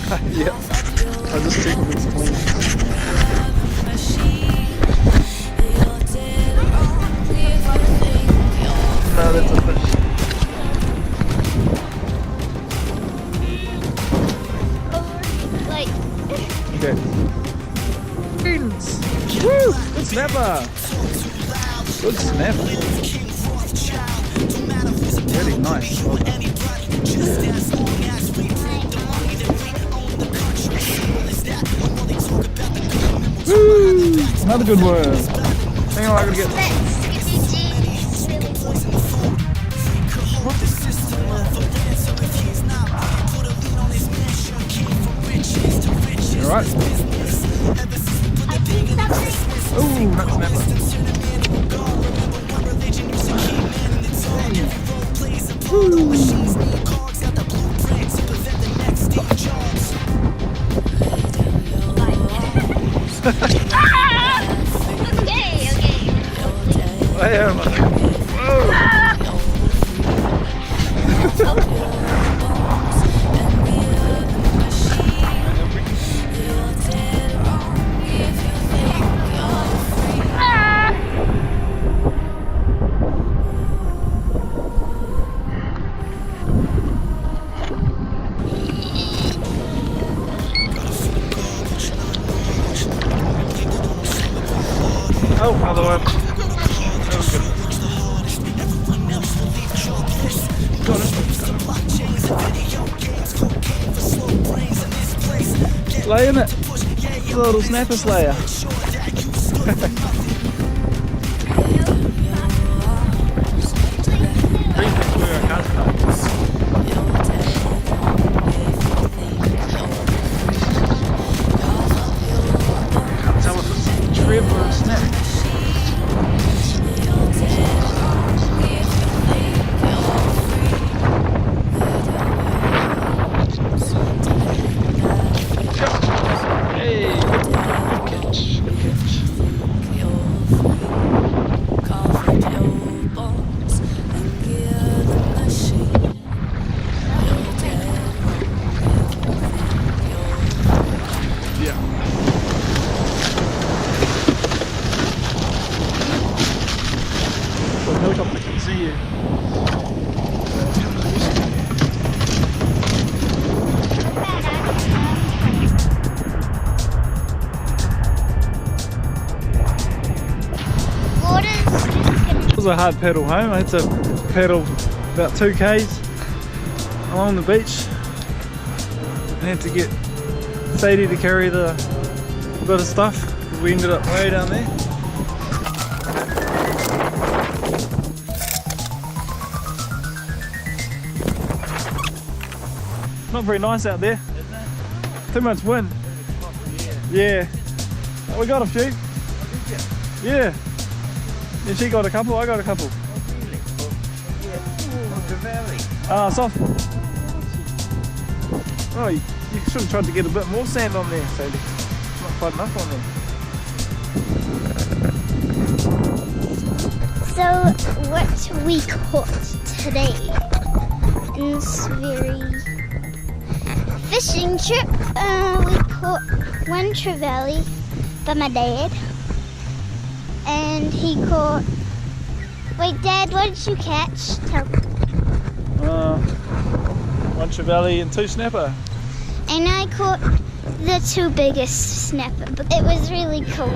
Yep. I just checked if it's clean. No, that's a fish. Like, Okay. Beans! Woo! Good snapper! Good snapper. Really nice. Well done. Woo! Another good worm. Hang on, I gotta get. You alright? Ooh, not snapper. Where am I? Oh, another one. That was good. Got it. Slaying it. It's a little snapper slayer. Can't tell if it's a trip or a snap. Helicopter can see you. It was a hard paddle home. I had to paddle about 2 k's along the beach. I had to get Sadie to carry the bit of stuff. We ended up way down there. Not very nice out there. Isn't it? Too much wind. Yeah. We got a few. Yeah. And she got a couple, I got a couple. Ah, soft. Oh, you should have tried to get a bit more sand on there, Sadie. Not quite enough on there. so what we caught today in this very fishing trip, we caught one trevally by my dad, and he caught. Wait, Dad, what did you catch? Tell me. One trevally and 2 snapper. And I caught the 2 biggest snapper, but it was really cool.